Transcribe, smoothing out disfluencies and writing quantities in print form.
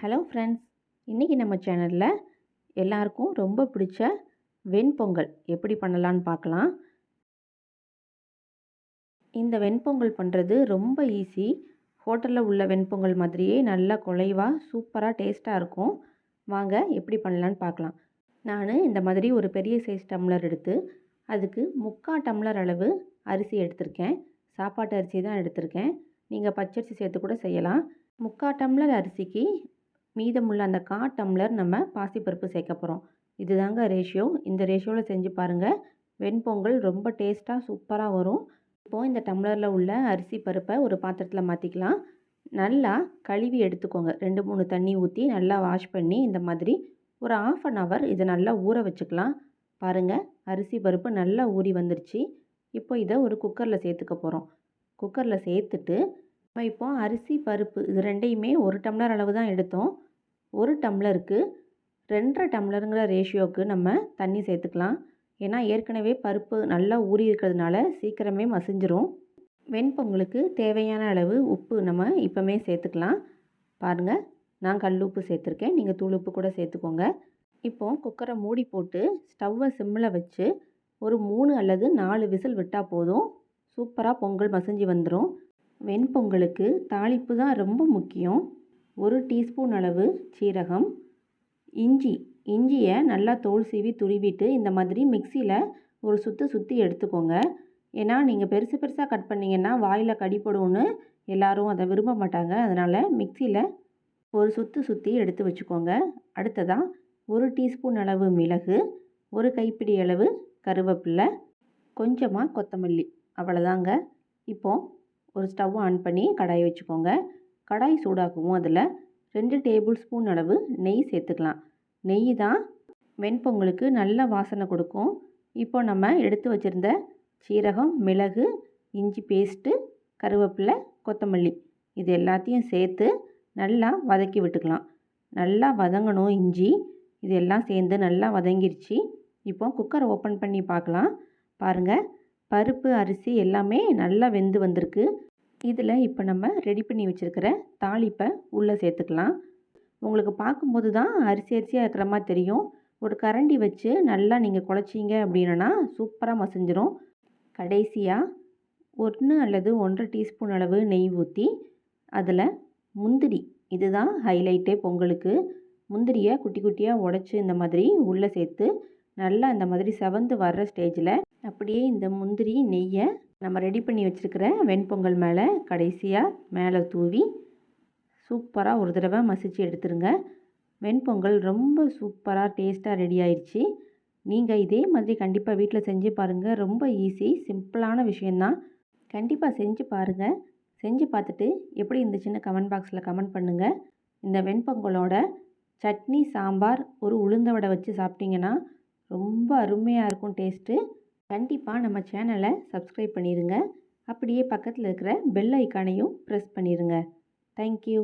Hello friends, இன்றைக்கி நம்ம சேனலில் எல்லாருக்கும் ரொம்ப பிடிச்ச வெண்பொங்கல் எப்படி பண்ணலான்னு பார்க்கலாம். இந்த வெண்பொங்கல் பண்ணுறது ரொம்ப ஈஸி. ஹோட்டலில் உள்ள வெண்பொங்கல் மாதிரியே நல்லா குலைவாக சூப்பராக டேஸ்ட்டாக இருக்கும். வாங்க எப்படி பண்ணலான்னு பார்க்கலாம். நான் இந்த மாதிரி ஒரு பெரிய சைஸ் டம்ளர் எடுத்து அதுக்கு 3/4 டம்ளர் அளவு அரிசி எடுத்திருக்கேன். சாப்பாட்டு அரிசி தான் எடுத்திருக்கேன். நீங்கள் பச்சரிசி சேர்த்து கூட செய்யலாம். 3/4 டம்ளர் அரிசிக்கு மீதமுள்ள அந்த 1/4 டம்ளர் நம்ம பாசிப்பருப்பு சேர்க்க போகிறோம். இதுதாங்க ரேஷியோ. இந்த ரேஷியோவில் செஞ்சு பாருங்கள். வெண்பொங்கல் ரொம்ப டேஸ்ட்டாக சூப்பராக வரும். இப்போது இந்த டம்ளரில் உள்ள அரிசி பருப்பை ஒரு பாத்திரத்தில் மாற்றிக்கலாம். நல்லா கழுவி எடுத்துக்கோங்க. 2-3 தண்ணி ஊற்றி நல்லா வாஷ் பண்ணி இந்த மாதிரி ஒரு 1/2 hour இதை நல்லா ஊற வச்சுக்கலாம். பாருங்கள், அரிசி பருப்பு நல்லா ஊறி வந்துருச்சு. இப்போ இதை ஒரு குக்கரில் சேர்த்துக்க போகிறோம். குக்கரில் சேர்த்துட்டு இப்போ அரிசி பருப்பு இது ரெண்டையுமே 1 டம்ளர் அளவு தான் எடுத்தோம். 1 டம்ளருக்கு 2.5 டம்ளருங்கிற ரேஷியோவுக்கு நம்ம தண்ணி சேர்த்துக்கலாம். ஏன்னா ஏற்கனவே பருப்பு நல்லா ஊறி இருக்கிறதுனால சீக்கிரமே மசிஞ்சிரும். வெண்பொங்கலுக்கு தேவையான அளவு உப்பு நம்ம இப்போமே சேர்த்துக்கலாம். பாருங்கள், நான் கல் உப்பு சேர்த்துருக்கேன். நீங்கள் தூள் உப்பு கூட சேர்த்துக்கோங்க. இப்போது குக்கரை மூடி போட்டு ஸ்டவ்வை சிம்மில் வச்சு ஒரு 3 அல்லது 4 விசில் விட்டால் போதும். சூப்பராக பொங்கல் மசிஞ்சு வந்துடும். வெண்பொங்கலுக்கு தாளிப்பு தான் ரொம்ப முக்கியம். 1 டீஸ்பூன் அளவு சீரகம், இஞ்சியை நல்லா தோல் சீவி துருவிட்டு இந்த மாதிரி மிக்சியில் ஒரு சுற்றி எடுத்துக்கோங்க. ஏன்னா நீங்கள் பெருசு பெருசாக கட் பண்ணிங்கன்னா வாயில் கடிப்படும்னு எல்லாரும் அதை விரும்ப மாட்டாங்க. அதனால் மிக்சியில் ஒரு சுற்றி எடுத்து வச்சுக்கோங்க. அடுத்ததாக 1 டீஸ்பூன் அளவு மிளகு, 1 கைப்பிடி அளவு கருவேப்பிலை, கொஞ்சமாக கொத்தமல்லி, அவ்வளோதாங்க. இப்போது ஒரு ஸ்டவ் ஆன் பண்ணி கடாயை வச்சுக்கோங்க. கடாய் சூடாகவும் அதில் 2 டேபிள் ஸ்பூன் அளவு நெய் சேர்த்துக்கலாம். நெய் தான் வெண்பொங்கலுக்கு நல்ல வாசனை கொடுக்கும். இப்போ நம்ம எடுத்து வச்சுருந்த சீரகம், மிளகு, இஞ்சி பேஸ்ட்டு, கருவேப்பிலை, கொத்தமல்லி இது எல்லாத்தையும் சேர்த்து நல்லா வதக்கி விட்டுக்கலாம். நல்லா வதங்கணும். இஞ்சி இது எல்லாம் சேர்ந்து நல்லா வதங்கிருச்சு. இப்போ குக்கரை ஓப்பன் பண்ணி பார்க்கலாம். பாருங்கள், பருப்பு அரிசி எல்லாமே நல்லா வெந்து வந்திருக்கு. இதில் இப்போ நம்ம ரெடி பண்ணி வச்சுருக்கிற தாளிப்பை உள்ளே சேர்த்துக்கலாம். உங்களுக்கு பார்க்கும்போது தான் அரிசியாக இருக்கிற மாதிரி தெரியும். ஒரு கரண்டி வச்சு நல்லா நீங்கள் குழச்சிங்க அப்படின்னா சூப்பராக மசிஞ்சிரும். கடைசியாக 1 அல்லது 1.5 டீஸ்பூன் அளவு நெய் ஊற்றி அதில் முந்திரி, இதுதான் ஹைலைட்டே பொங்கலுக்கு. முந்திரியை குட்டி குட்டியாக உடச்சி இந்த மாதிரி உள்ளே சேர்த்து நல்லா இந்த மாதிரி செவந்து வர்ற ஸ்டேஜில் அப்படியே இந்த முந்திரி நெய்யை நம்ம ரெடி பண்ணி வச்சுருக்கிற வெண்பொங்கல் மேலே கடைசியாக மேலே தூவி சூப்பராக ஒரு தடவை மசிச்சு எடுத்துருங்க. வெண்பொங்கல் ரொம்ப சூப்பராக டேஸ்ட்டாக ரெடி ஆயிடுச்சு. நீங்கள் இதே மாதிரி கண்டிப்பாக வீட்டில் செஞ்சு பாருங்கள். ரொம்ப ஈஸி, சிம்பிளான விஷயந்தான். கண்டிப்பாக செஞ்சு பாருங்கள். செஞ்சு பார்த்துட்டு எப்படி இருந்துச்சுன்னு கமெண்ட் பாக்ஸில் கமெண்ட் பண்ணுங்கள். இந்த வெண்பொங்கலோட சட்னி, சாம்பார், ஒரு உளுந்த வடை வச்சு சாப்பிட்டிங்கன்னா ரொம்ப அருமையாக இருக்கும் டேஸ்ட்டு. கண்டிப்பாக நம்ம சேனலை சப்ஸ்கிரைப் பண்ணிடுங்க. அப்படியே பக்கத்தில் இருக்கிற பெல் ஐக்கானையும் ப்ரெஸ் பண்ணிடுங்க. தேங்க்யூ.